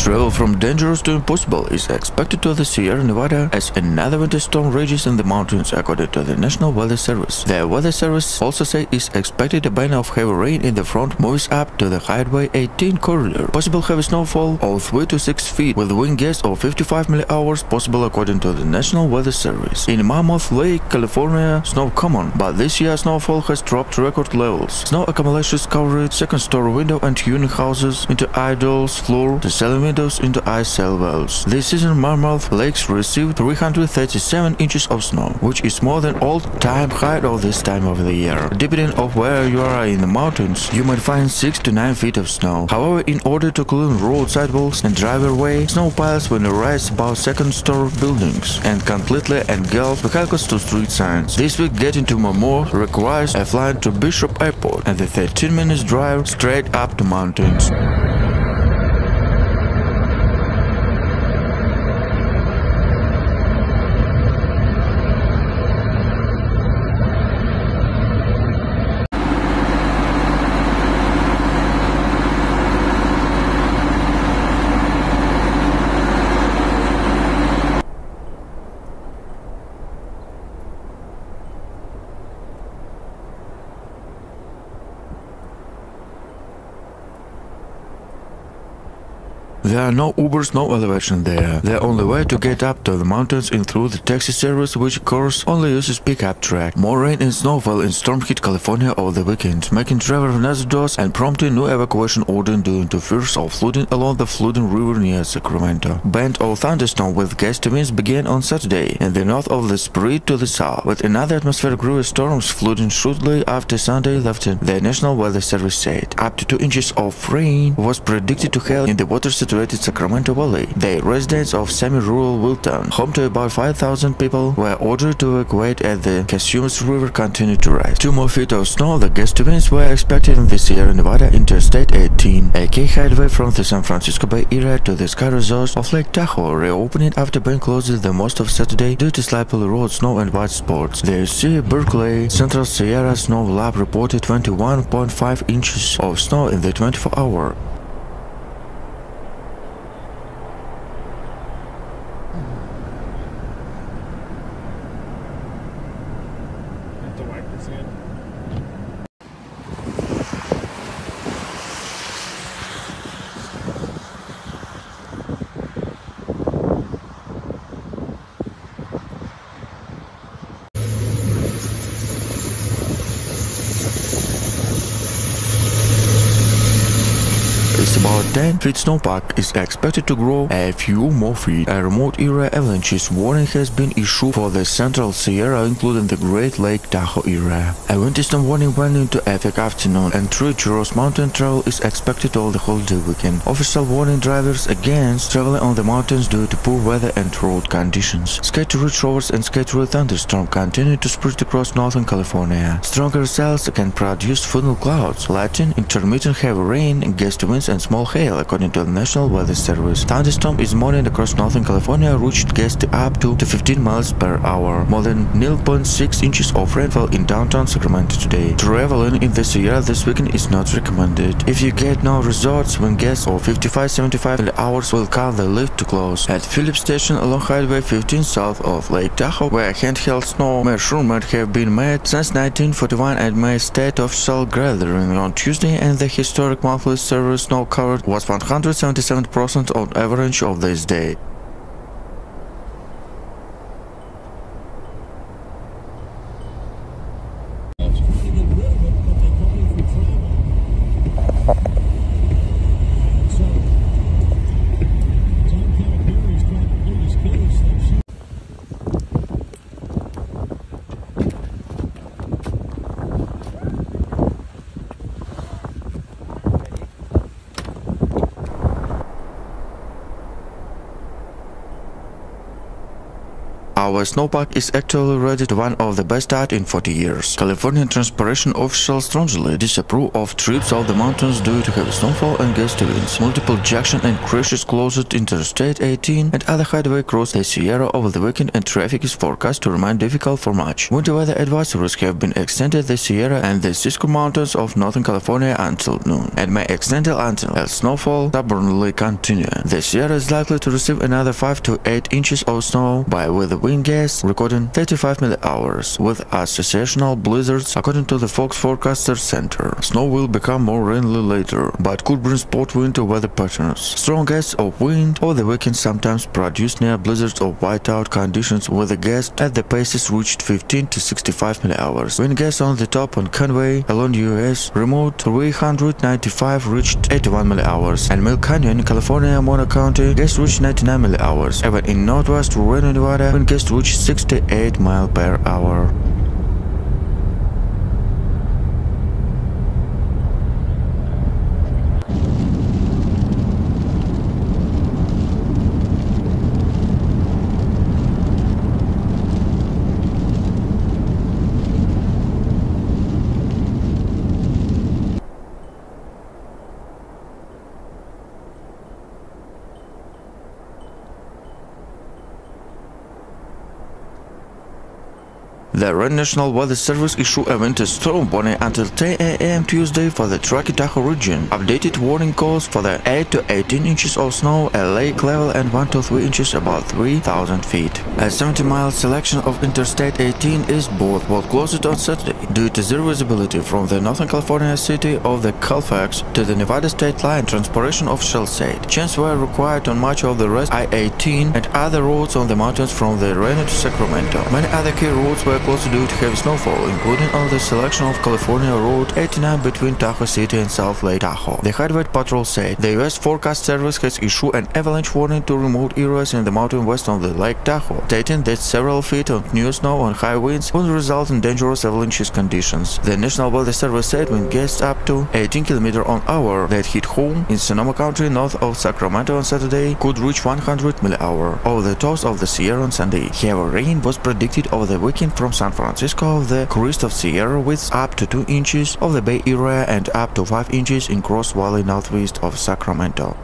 Travel from dangerous to impossible is expected to the Sierra Nevada as another winter storm rages in the mountains, according to the National Weather Service. The Weather Service also says it's expected a band of heavy rain in the front moves up to the Highway 18 corridor. Possible heavy snowfall of 3 to 6 feet with wind gusts of 55 mph possible, according to the National Weather Service. In Mammoth Lake, California, snow common, but this year snowfall has dropped to record levels. Snow accumulations covered second-story window and unit houses into igloos, floor to cellar windows into ice cell wells. This season, Mammoth Lakes received 337 inches of snow, which is more than all-time high of this time of the year. Depending on where you are in the mountains, you might find 6 to 9 feet of snow. However, in order to clean road sidewalks and driveway, snow piles will rise above second-story buildings and completely engulf vehicles to street signs. This week, getting to Mammoth requires a flight to Bishop Airport and the 13-minute drive straight up to mountains. There are no Ubers, no elevation there. The only way to get up to the mountains is through the taxi service, which of course only uses pickup truck. More rain and snowfall in storm-hit California over the weekend, making travel hazardous and prompting new evacuation order due to fears of flooding along the flooding river near Sacramento. Band of thunderstorm with gusty winds began on Saturday in the north of the spread to the south, with another atmospheric river storms flooding shortly after Sunday lifted, the National Weather Service said. Up to 2 inches of rain was predicted to hail in the water-situated Sacramento Valley. The residents of semi-rural Wilton, home to about 5,000 people, were ordered to evacuate as the Casumas River continued to rise. 2 more feet of snow, the gusty winds were expected in the Sierra Nevada Interstate 18, a key highway from the San Francisco Bay Area to the ski resort of Lake Tahoe, reopening after being closed the most of Saturday due to slippery road, snow and white spots. The UC Berkeley Central Sierra Snow Lab reported 21.5 inches of snow in the 24-hour. About 10 feet snowpack is expected to grow a few more feet. A remote area avalanches warning has been issued for the Central Sierra, including the Great Lake Tahoe area. A winter storm warning went into effect afternoon, and treacherous mountain travel is expected all the holiday weekend. Official warning drivers against traveling on the mountains due to poor weather and road conditions. Scattered showers and scattered thunderstorms continue to spread across northern California. Stronger cells can produce funnel clouds, lightning, intermittent heavy rain, gusty winds, and small hail, according to the National Weather Service. Thunderstorm is morning across northern California reached gusty up to 15 miles per hour. More than 0.6 inches of rainfall in downtown Sacramento today. Traveling in the Sierra this weekend is not recommended. If you get no resorts, wind gusts of 55-75 hours will cause the lift to close. At Phillips Station along Highway 15 south of Lake Tahoe, where handheld snow measurements have been made since 1941 and made state official gathering on Tuesday, and the historic monthly service snow covered was 177% on average of this day. our snowpack is actually rated one of the best at in 40 years. California transportation officials strongly disapprove of trips of the mountains due to heavy snowfall and gusty winds. Multiple junction and crashes closed Interstate 18 and other highway cross the Sierra over the weekend, and traffic is forecast to remain difficult for March. Winter weather advisories have been extended the Sierra and the Cisco Mountains of Northern California until noon, and may extend until snowfall stubbornly continue. The Sierra is likely to receive another 5 to 8 inches of snow with the wind gusts recording 35 mph, with associational blizzards according to the Fox Forecaster Center. Snow will become more rainy later, but could bring spot winter weather patterns. Strong gusts of wind over the weekend sometimes produce near blizzards or whiteout conditions, with the gusts at the paces reached 15 to 65 mph. Wind gusts on the top on Conway along US remote 395 reached 81 mph, and Milk Canyon, California, Mono County, gusts reached 99 mph. Even in northwest Reno, Nevada, wind gusts reached 68 mph. The National Weather Service issued a winter storm warning until 10 a.m. Tuesday for the Truckee Tahoe region. Updated warning calls for the 8 to 18 inches of snow at lake level and 1 to 3 inches above 3,000 feet. A 70-mile selection of Interstate 18 eastbound was closed on Saturday due to zero visibility from the Northern California city of the Colfax to the Nevada state line, transportation officials said. Changes were required on much of the rest I-80 and other roads on the mountains from the Reno to Sacramento. Many other key roads were closed due to heavy snowfall, including on the selection of California Road 89 between Tahoe City and South Lake Tahoe. The Highway Patrol said the U.S. Forecast Service has issued an avalanche warning to remote areas in the mountain west of the Lake Tahoe, stating that several feet of new snow and high winds would result in dangerous avalanche conditions. The National Weather Service said wind gusts up to 18 km/h that hit home in Sonoma County north of Sacramento on Saturday could reach 100 mph over the tops of the Sierra on Sunday. Heavy rain was predicted over the weekend from San Francisco of the crest of Sierra, with up to 2 inches of the Bay Area and up to 5 inches in Cross Valley northwest of Sacramento.